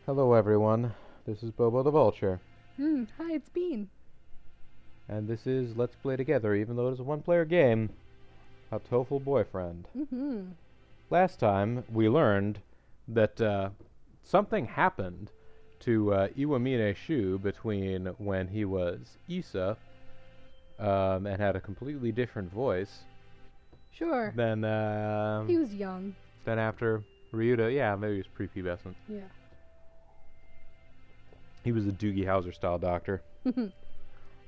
Hello everyone, this is Bobo the Vulture, Hi, it's Bean. and this is Let's Play Together, even though it is a one-player game, Hatoful Boyfriend. Mm-hmm. Last time, we learned that something happened to Iwamine Shuu between when he was Issa, and had a completely different voice, Sure. than, He was young. than after Ryuta. Yeah, maybe he was prepubescent. Yeah. He was a Doogie Howser-style doctor. Of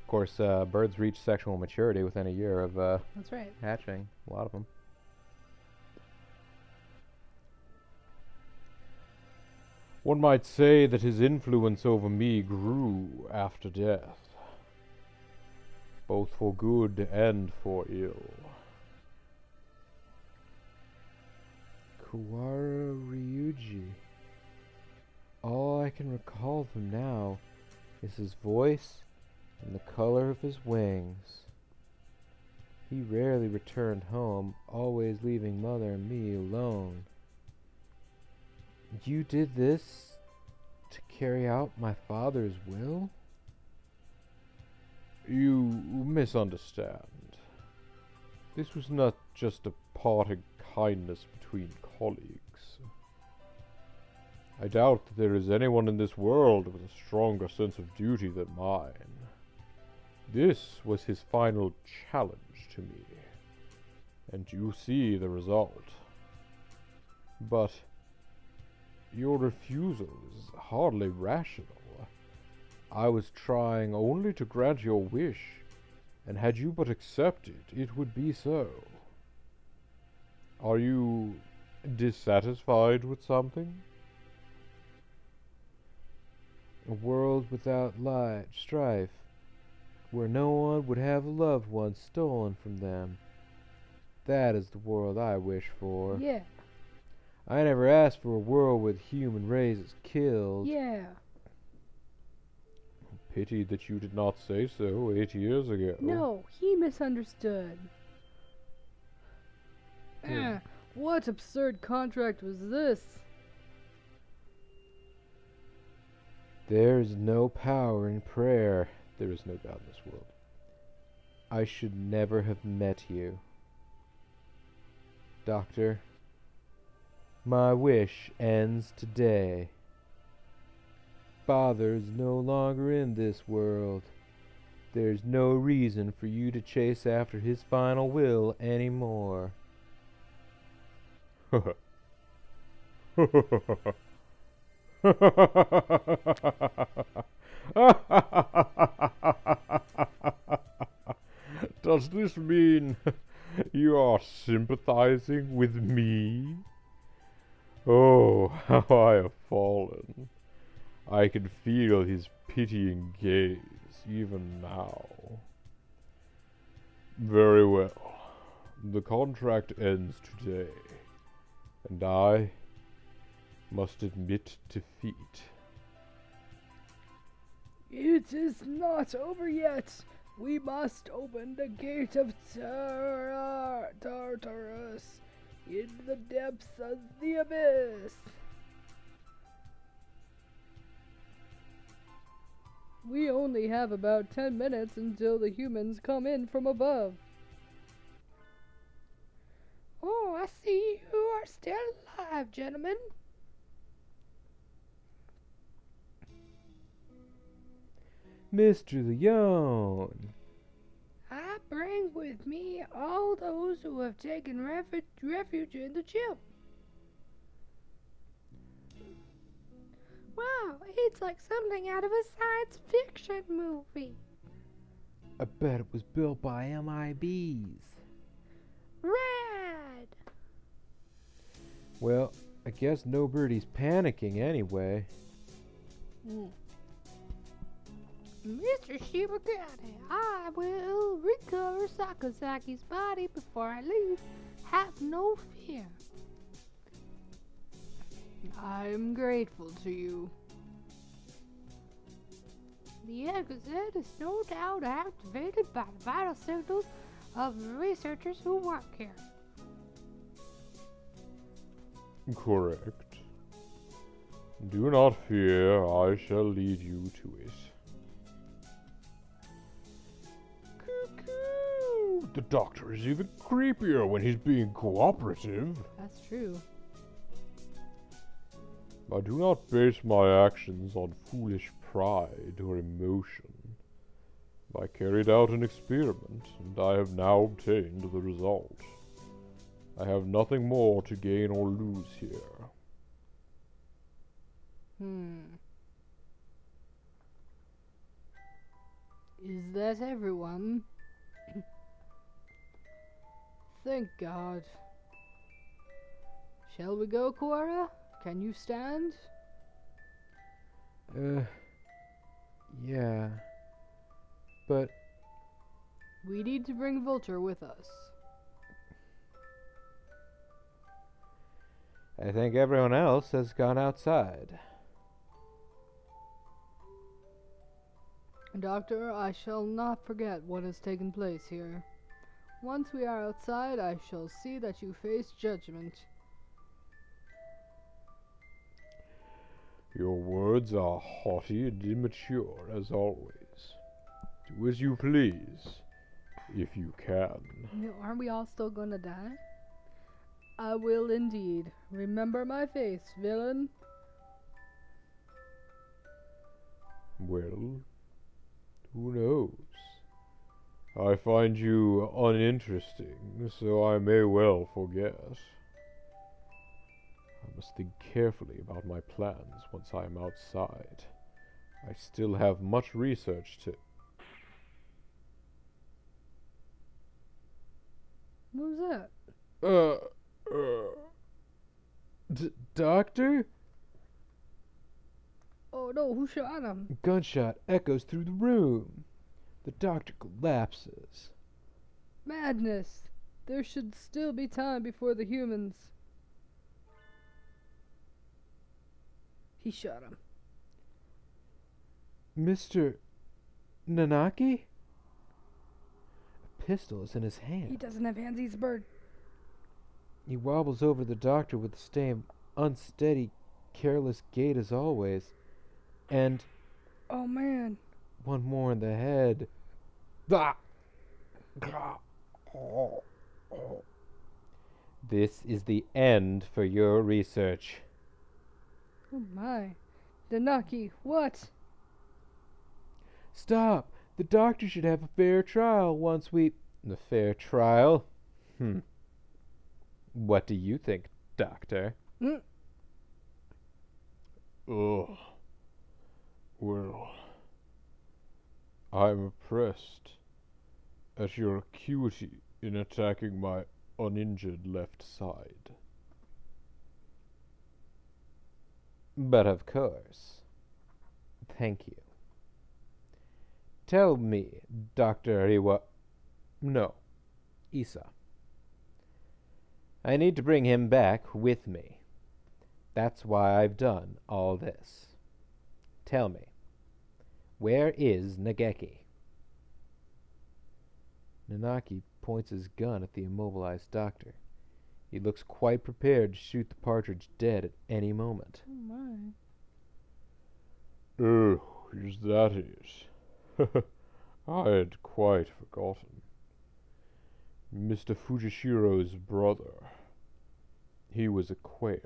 course, birds reach sexual maturity within a year of That's right. hatching. A lot of them. One might say that his influence over me grew after death, both for good and for ill. Kuwara Ryuji. All I can recall of him now is his voice and the color of his wings. He rarely returned home, always leaving Mother and me alone. You did this to carry out my father's will? You misunderstand. This was not just a parting kindness between colleagues. I doubt that there is anyone in this world with a stronger sense of duty than mine. This was his final challenge to me, and you see the result. But your refusal is hardly rational. I was trying only to grant your wish, and had you but accepted, it would be so. Are you dissatisfied with something? A world without light, strife, where no one would have a loved one stolen from them. That is the world I wish for. Yeah. I never asked for a world where the human race is killed. Yeah. Pity that you did not say so 8 years ago. No, he misunderstood. Yeah. What absurd contract was this? There is no power in prayer. There is no God in this world. I should never have met you. Doctor, my wish ends today. Father is no longer in this world. There's no reason for you to chase after his final will anymore. Does this mean you are sympathizing with me? Oh, how I have fallen. I can feel his pitying gaze even now. Very well. The contract ends today, and I must admit defeat. It is not over yet. We must open the gate of Tartarus in the depths of the abyss. We only have about 10 minutes until the humans come in from above. Oh, I see you are still alive, gentlemen. Mr. Leone. I bring with me all those who have taken refuge in the ship. Wow, it's like something out of a science fiction movie. I bet it was built by MIBs. Rad! Well, I guess nobody's panicking anyway. Mr. Shibagane, I will recover Sakazaki's body before I leave. Have no fear. I'm grateful to you. The exit is no doubt activated by the vital signals of the researchers who work here. Correct. Do not fear, I shall lead you to it. Cuckoo! The doctor is even creepier when he's being cooperative. That's true. I do not base my actions on foolish pride or emotion. I carried out an experiment, and I have now obtained the result. I have nothing more to gain or lose here. Is that everyone? Thank God. Shall we go, Cora? Can you stand? Yeah. But We need to bring Vulture with us. I think everyone else has gone outside. Doctor, I shall not forget what has taken place here. Once we are outside, I shall see that you face judgment. Your words are haughty and immature, as always. Do as you please, if you can. Aren't we all still gonna die? I will indeed. Remember my face, villain. Well, who knows? I find you uninteresting, so I may well forget. I must think carefully about my plans once I am outside. I still have much research to... What was that? Doctor? Oh no, who shot him? Gunshot echoes through the room. The doctor collapses. Madness! There should still be time before the humans. He shot him. Mr. Nanaki? A pistol is in his hand. He doesn't have hands, he's a bird. He wobbles over the doctor with the same unsteady, careless gait as always. And Oh man. one more in the head. This is the end for your research. Oh my. Nanaki, what? Stop! The doctor should have a fair trial once we... A fair trial? What do you think, Doctor? Ugh. Well, I'm impressed at your acuity in attacking my uninjured left side. But of course. Thank you. Tell me, Dr. No, Issa. I need to bring him back with me. That's why I've done all this. Tell me, where is Nageki? Nanaki points his gun at the immobilized doctor. He looks quite prepared to shoot the partridge dead at any moment. Oh my. Oh, is that it? I had quite forgotten. Mr. Fujishiro's brother. He was a quail.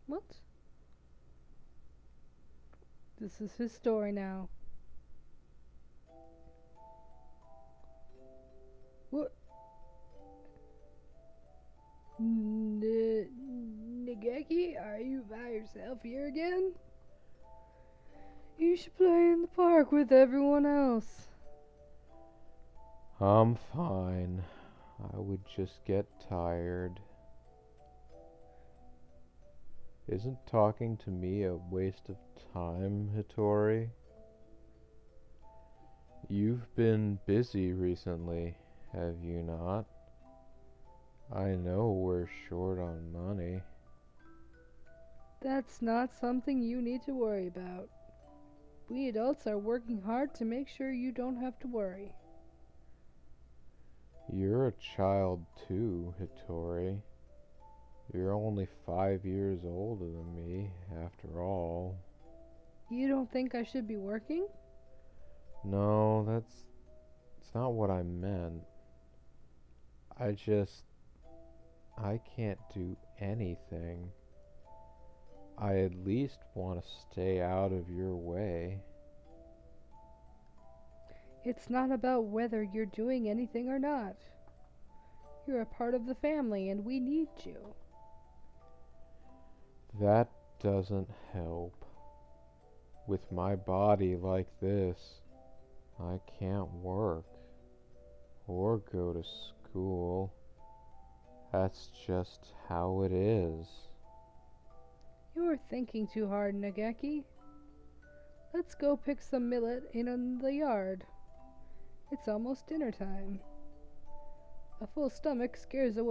What? This is his story now. What? Nageki, are you by yourself here again? You should play in the park with everyone else. I'm fine. I would just get tired. Isn't talking to me a waste of time, Hitori? You've been busy recently, have you not? I know we're short on money. That's not something you need to worry about. We adults are working hard to make sure you don't have to worry. You're a child too, Hitori. You're only 5 years older than me, after all. You don't think I should be working? No, it's not what I meant. I can't do anything. I at least want to stay out of your way. It's not about whether you're doing anything or not. You're a part of the family and we need you. That doesn't help. With my body like this, I can't work or go to school. That's just how it is. You're thinking too hard, Nageki. Let's go pick some millet in the yard. It's almost dinner time. A full stomach scares the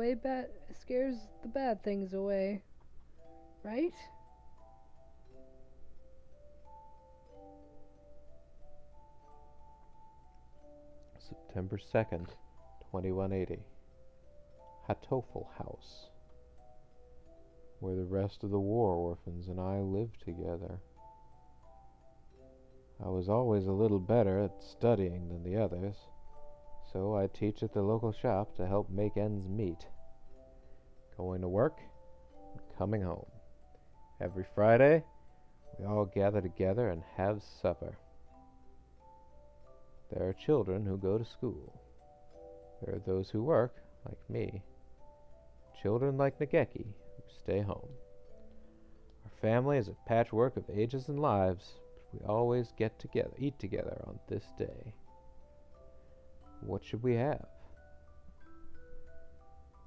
bad things away. Right? September 2nd, 2180. Hatoful House, where the rest of the war orphans and I lived together. I was always a little better at studying than the others, so I teach at the local shop to help make ends meet, going to work and coming home. Every Friday, we all gather together and have supper. There are children who go to school. There are those who work, like me. Children like Nageki, who stay home. Our family is a patchwork of ages and lives, but we always eat together on this day. What should we have?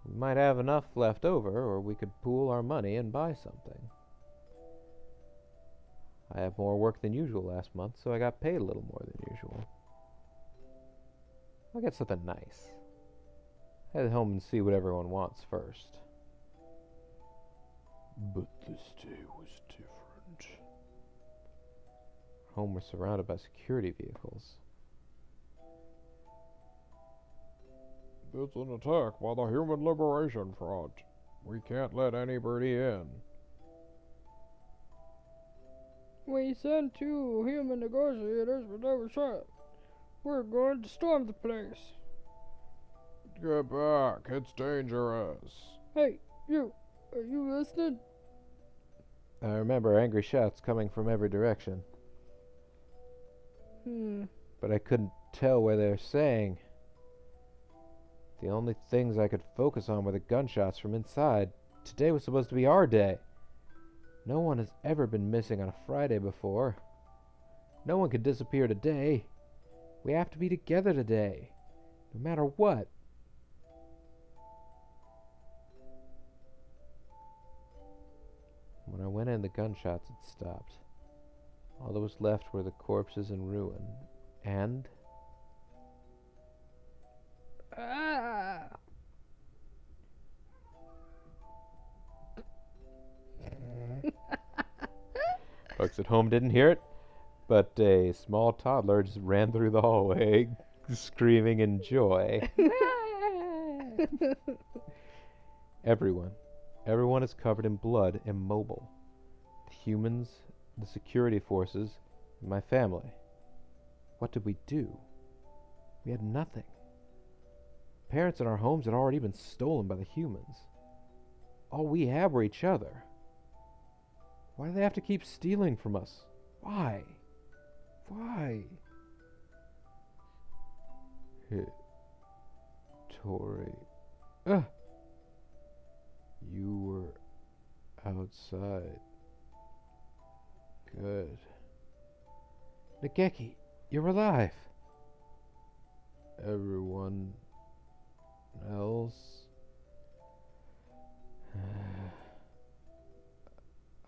We might have enough left over, or we could pool our money and buy something. I had more work than usual last month, so I got paid a little more than usual. I'll get something nice. Head home and see what everyone wants first. But this day was different. Home was surrounded by security vehicles. It's an attack by the Human Liberation Front. We can't let anybody in. We sent 2 human negotiators, but they were shot. We're going to storm the place. Get back, it's dangerous. Hey, you, are you listening? I remember angry shots coming from every direction, but I couldn't tell what they were saying. The only things I could focus on were the gunshots from inside. Today was supposed to be our day. No one has ever been missing on a Friday before. No one could disappear today. We have to be together today, no matter what. When I went in, the gunshots had stopped. All that was left were the corpses in ruin. And folks at home didn't hear it, but a small toddler just ran through the hallway, screaming in joy. Everyone is covered in blood, immobile. The humans, the security forces, and my family. What did we do? We had nothing. Parents in our homes had already been stolen by the humans. All we had were each other. Why do they have to keep stealing from us? Why? Why? Tori. You were outside. Good. Nageki, you're alive. Everyone else?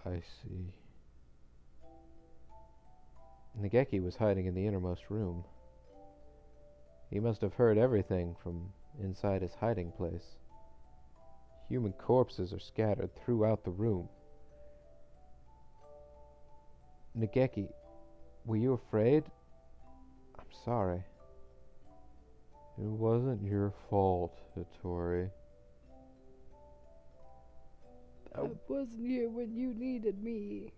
I see. Nageki was hiding in the innermost room. He must have heard everything from inside his hiding place. Human corpses are scattered throughout the room. Nageki, were you afraid? I'm sorry. It wasn't your fault, Hattori. wasn't here when you needed me.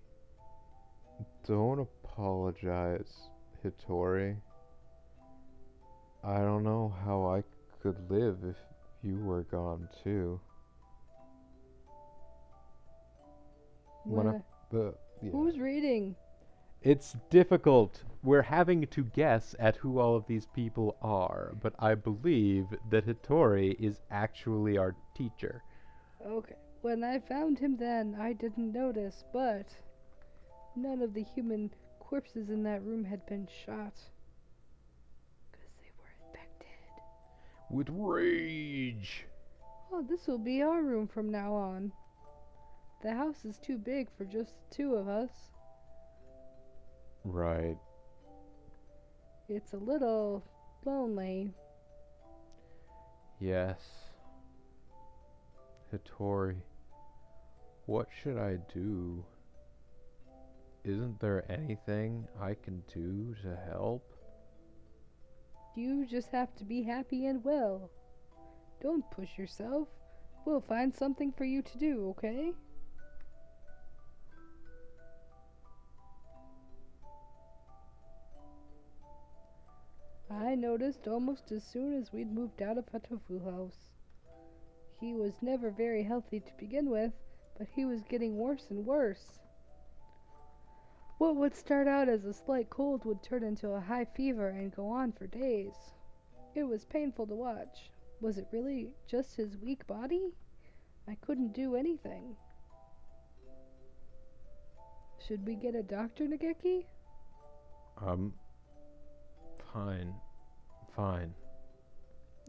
Don't apologize, Hitori. I don't know how I could live if you were gone too. Yeah. Who's reading? It's difficult. We're having to guess at who all of these people are, but I believe that Hitori is actually our teacher. Okay. When I found him then, I didn't notice, but none of the human corpses in that room had been shot. 'Cause they were infected. With rage. Oh, this will be our room from now on. The house is too big for just the two of us. Right. It's a little lonely. Yes. Hitori, what should I do? Isn't there anything I can do to help? You just have to be happy and well. Don't push yourself. We'll find something for you to do, okay? I noticed almost as soon as we'd moved out of Hatoful house. He was never very healthy to begin with, but he was getting worse and worse. What would start out as a slight cold would turn into a high fever and go on for days. It was painful to watch. Was it really just his weak body? I couldn't do anything. Should we get a doctor, Nageki? Fine.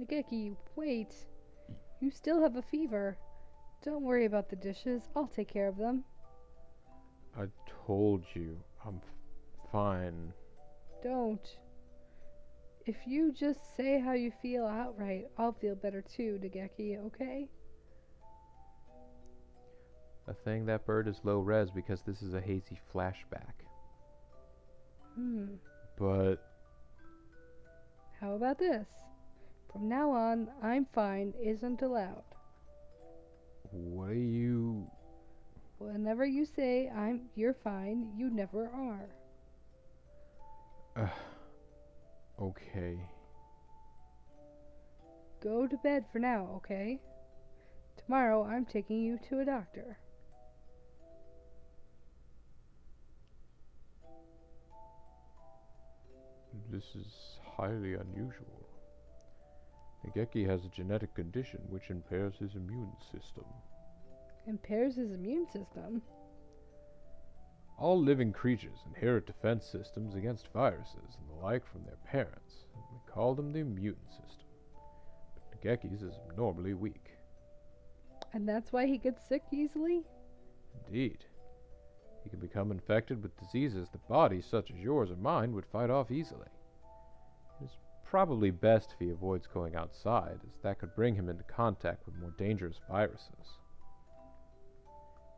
Nageki, wait. You still have a fever. Don't worry about the dishes. I'll take care of them. I told you, I'm fine. Don't. If you just say how you feel outright, I'll feel better too, Nageki, okay? I think that bird is low res because this is a hazy flashback. But how about this? From now on, I'm fine isn't allowed. what are you... Whenever you say you're fine, you never are. Okay. Go to bed for now, okay? Tomorrow I'm taking you to a doctor. This is highly unusual. Nageki has a genetic condition which impairs his immune system. Impairs his immune system? All living creatures inherit defense systems against viruses and the like from their parents. We call them the immune system. But Nageki's is abnormally weak. And that's why he gets sick easily? Indeed. He can become infected with diseases that bodies such as yours or mine would fight off easily. It is probably best if he avoids going outside, as that could bring him into contact with more dangerous viruses.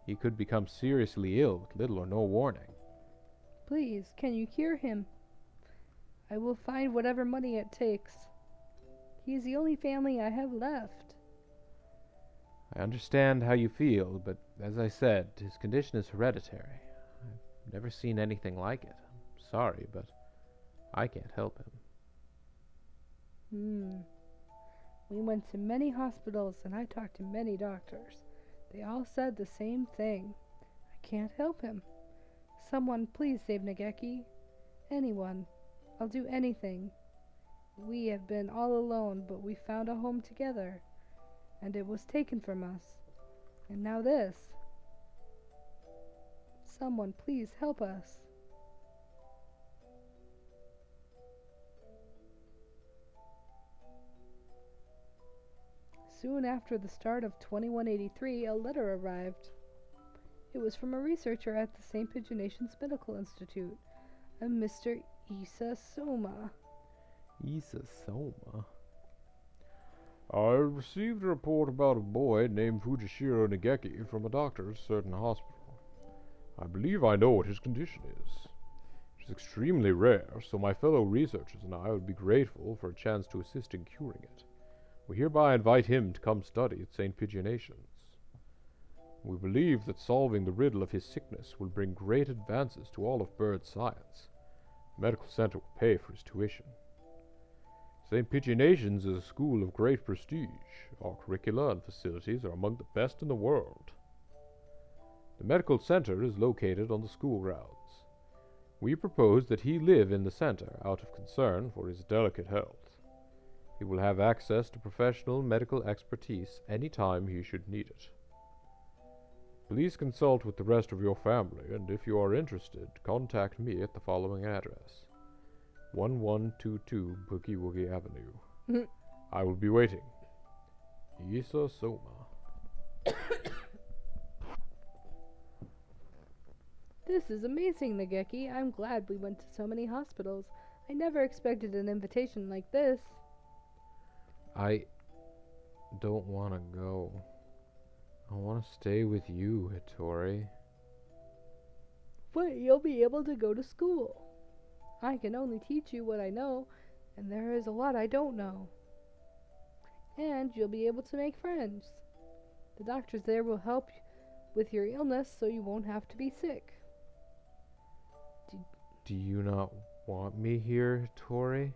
He could become seriously ill with little or no warning. Please, can you cure him? I will find whatever money it takes. He is the only family I have left. I understand how you feel, but as I said, his condition is hereditary. I've never seen anything like it. I'm sorry, but I can't help him. We went to many hospitals and I talked to many doctors. They all said the same thing. I can't help him. Someone please save Nageki. Anyone. I'll do anything. We have been all alone, but we found a home together. And it was taken from us. And now this. Someone please help us. Soon after the start of 2183, a letter arrived. It was from a researcher at the St. Pigeonations Medical Institute, a Mr. Issa Soma. Issa Soma? I received a report about a boy named Fujishiro Nageki from a doctor at a certain hospital. I believe I know what his condition is. It is extremely rare, so my fellow researchers and I would be grateful for a chance to assist in curing it. We hereby invite him to come study at St. Pigeonations. We believe that solving the riddle of his sickness will bring great advances to all of bird science. The medical center will pay for his tuition. St. Pigeonations is a school of great prestige. Our curricula and facilities are among the best in the world. The medical center is located on the school grounds. We propose that he live in the center out of concern for his delicate health. He will have access to professional medical expertise any time he should need it. Please consult with the rest of your family, and if you are interested, contact me at the following address: 1122 Boogie Woogie Avenue. I will be waiting. Isa Soma. This is amazing, Nageki. I'm glad we went to so many hospitals. I never expected an invitation like this. I don't want to go. I want to stay with you, Hattori. But you'll be able to go to school. I can only teach you what I know, and there is a lot I don't know. And you'll be able to make friends. The doctors there will help with your illness so you won't have to be sick. Do you not want me here, Hattori?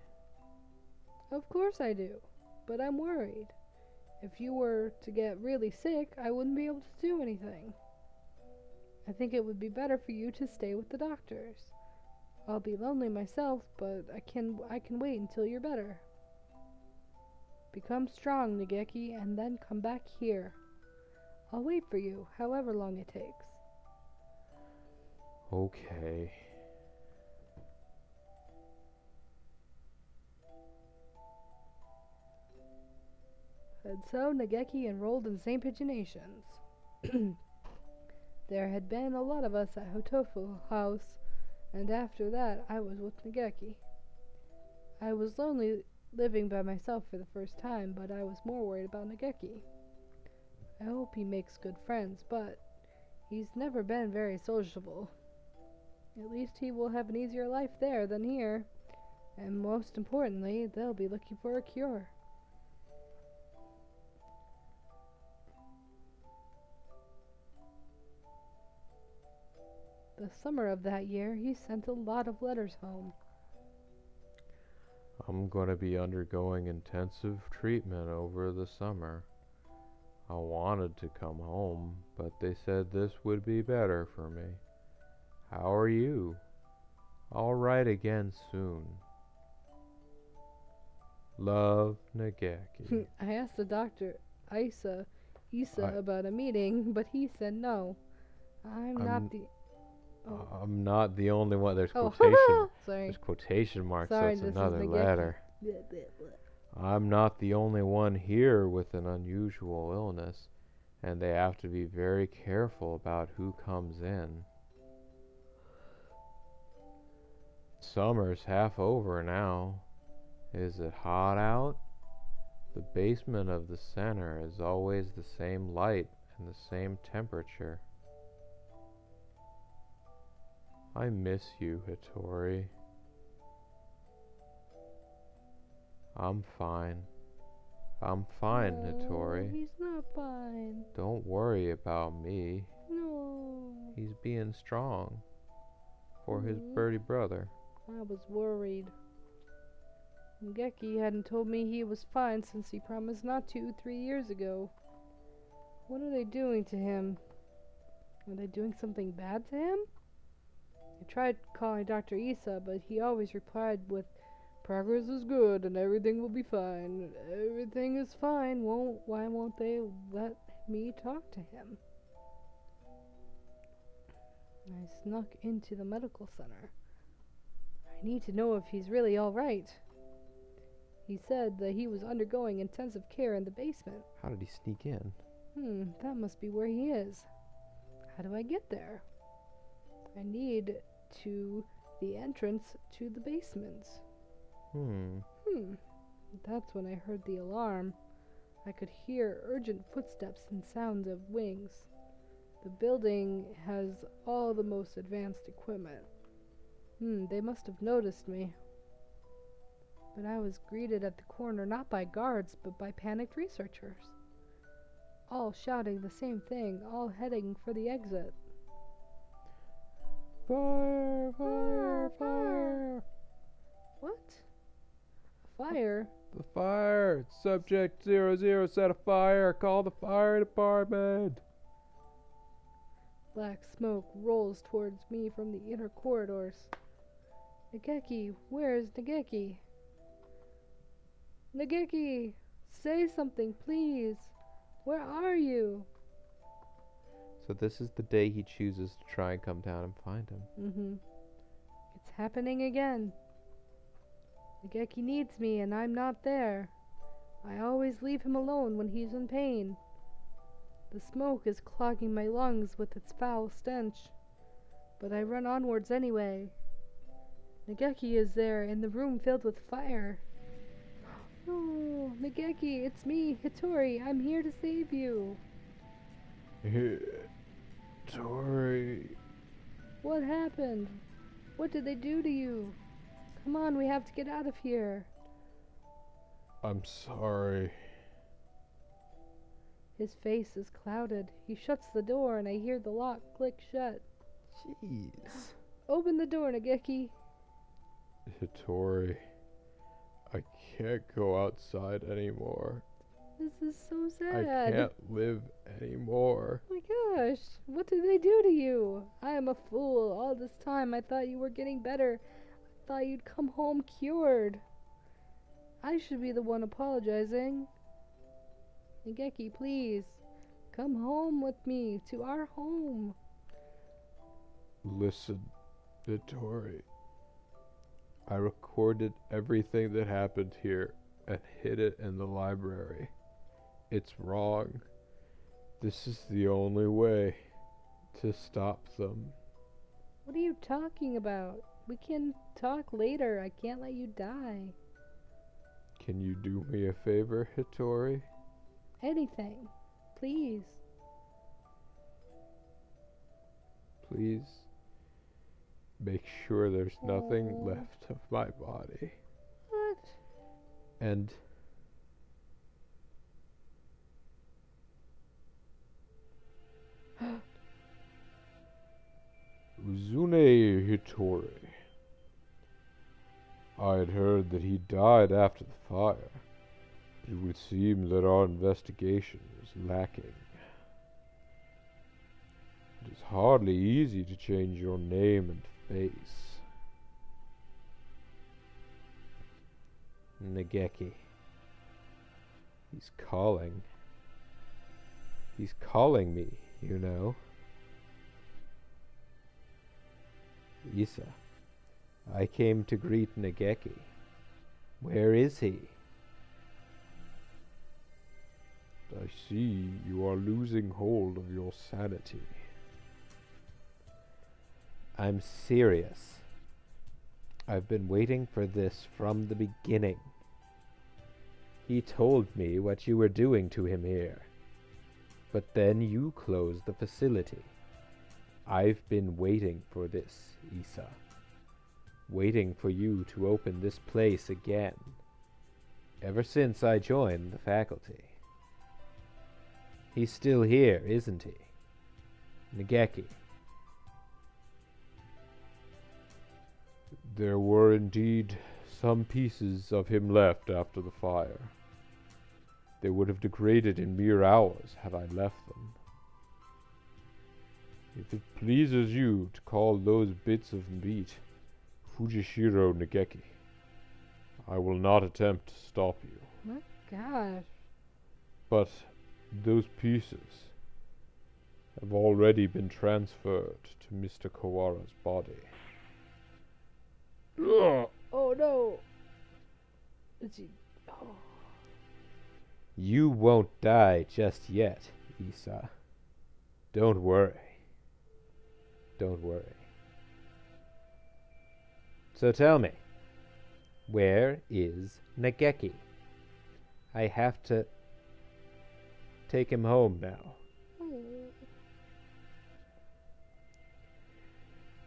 Of course I do, but I'm worried. If you were to get really sick, I wouldn't be able to do anything. I think it would be better for you to stay with the doctors. I'll be lonely myself, but I can wait until you're better. Become strong, Nageki, and then come back here. I'll wait for you, however long it takes. Okay. And so Nageki enrolled in St. Pigeonations. There had been a lot of us at Hatoful house, and after that I was with Nageki. I was lonely living by myself for the first time, but I was more worried about Nageki. I hope he makes good friends, but he's never been very sociable. At least he will have an easier life there than here, and most importantly, they'll be looking for a cure. The summer of that year, he sent a lot of letters home. I'm going to be undergoing intensive treatment over the summer. I wanted to come home, but they said this would be better for me. How are you? I'll write again soon. Love, Nageki. I asked the doctor, Isa, about a meeting, but he said no. I'm not the only one. There's Oh, quotation. sorry. There's quotation marks. Sorry, That's this is another Nageki. letter. I'm not the only one here with an unusual illness, and they have to be very careful about who comes in. Summer's half over now. Is it hot out? The basement of the center is always the same light and the same temperature. I miss you, Hattori. I'm fine. I'm fine, Hattori. He's not fine. Don't worry about me. No. He's being strong for his birdie brother. I was worried. Nageki hadn't told me he was fine since he promised not to 3 years ago. What are they doing to him? Are they doing something bad to him? I tried calling Dr. Isa, but he always replied with, "Progress is good and everything will be fine. Everything is fine. Why won't they let me talk to him?" I snuck into the medical center. I need to know if he's really all right. He said that he was undergoing intensive care in the basement. How did he sneak in? That must be where he is. How do I get there? I need the entrance to the basement. That's when I heard the alarm. I could hear urgent footsteps and sounds of wings. The building has all the most advanced equipment. They must have noticed me. But I was greeted at the corner not by guards, but by panicked researchers. all shouting the same thing, all heading for the exit. Fire! Fire! Fire! What? Fire? The fire! Subject 00 set a fire! Call the fire department! Black smoke rolls towards me from the inner corridors. Nageki, where is Nageki? Nageki, say something, please. Where are you? So this is the day he chooses to try and come down and find him. It's happening again. Nageki needs me and I'm not there. I always leave him alone when he's in pain. The smoke is clogging my lungs with its foul stench, but I run onwards anyway. Nageki is there in the room filled with fire. Oh, Nageki, it's me, Hitori. I'm here to save you. Hitori. What happened? What did they do to you? Come on, we have to get out of here. I'm sorry. His face is clouded. He shuts the door and I hear the lock click shut. Jeez. Open the door, Nageki. Hitori, I can't go outside anymore. This is so I sad. can't live anymore. Oh my gosh, what did they do to you? I am a fool. All this time I thought you were getting better. I thought you'd come home cured. I should be the one apologizing. Nageki, please, come home with me, to our home. Listen, Hitori. I recorded everything that happened here and hid it in the library. It's wrong. This is the only way to stop them. What are you talking about? We can talk later. I can't let you die. Can you do me a favor, Hitori? Anything. Please. Please make sure there's nothing left of my body. What? And Uzune Hitori. I had heard that he died after the fire. It would seem that our investigation is lacking. It is hardly easy to change your name and face. Nageki. He's calling. He's calling me, you know. Isa, I came to greet Nageki. Where is he? I see you are losing hold of your sanity. I'm serious. I've been waiting for this from the beginning. He told me what you were doing to him here. But then you closed the facility. I've been waiting for this, Isa. Waiting for you to open this place again. Ever since I joined the faculty. He's still here, isn't he? Nageki. There were indeed some pieces of him left after the fire. They would have degraded in mere hours had I left them. If it pleases you to call those bits of meat Fujishiro Nageki, I will not attempt to stop you. My gosh. But those pieces have already been transferred to Mr. Kawara's body. Ugh. Oh no. Is he? Oh. You won't die just yet, Isa. Don't worry. Don't worry. So tell me, where is Nageki? I have to take him home now.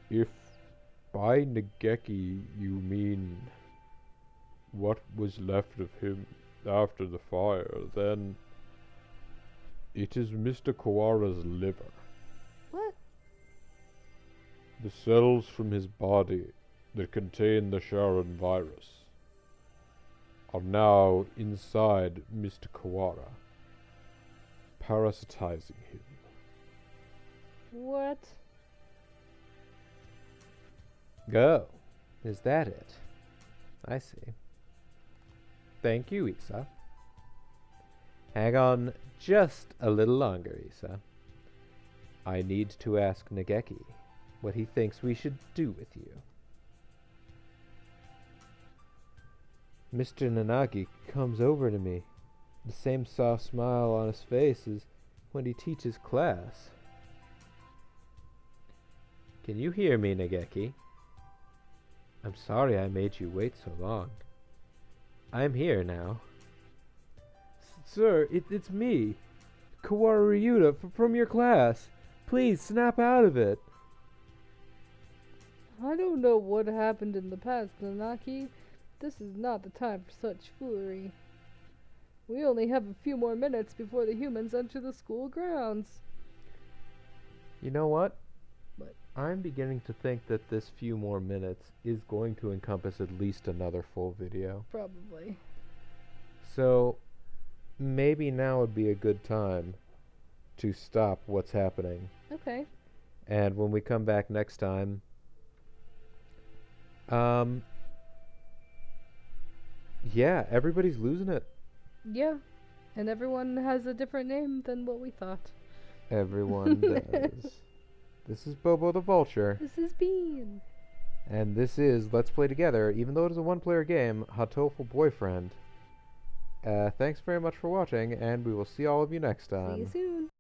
If by Nageki you mean what was left of him after the fire, then It is Mr. Kawara's liver. What? The cells from his body that contain the Sharon virus are now inside Mr. Kawara, parasitizing him. What? Go. Is that it? I see. Thank you, Isa. Hang on just a little longer, Isa. I need to ask Nageki what he thinks we should do with you. Mr. Nanagi comes over to me, the same soft smile on his face as when he teaches class. Can you hear me, Nageki? I'm sorry I made you wait so long. I'm here now. Sir, it's me, Kawara Ryuta, from your class. Please, snap out of it. I don't know what happened in the past, Nanaki. This is not the time for such foolery. We only have a few more minutes before the humans enter the school grounds. You know what? What? I'm beginning to think that this few more minutes is going to encompass at least another full video. Probably. So, maybe now would be a good time to stop what's happening. Okay. And when we come back next time, yeah, everybody's losing it. Yeah. And everyone has a different name than what we thought. Everyone does. This is Bobo the Vulture. This is Bean. And this is Let's Play Together, even though it is a one-player game, Hatoful Boyfriend. Thanks very much for watching, and we will see all of you next time. See you soon.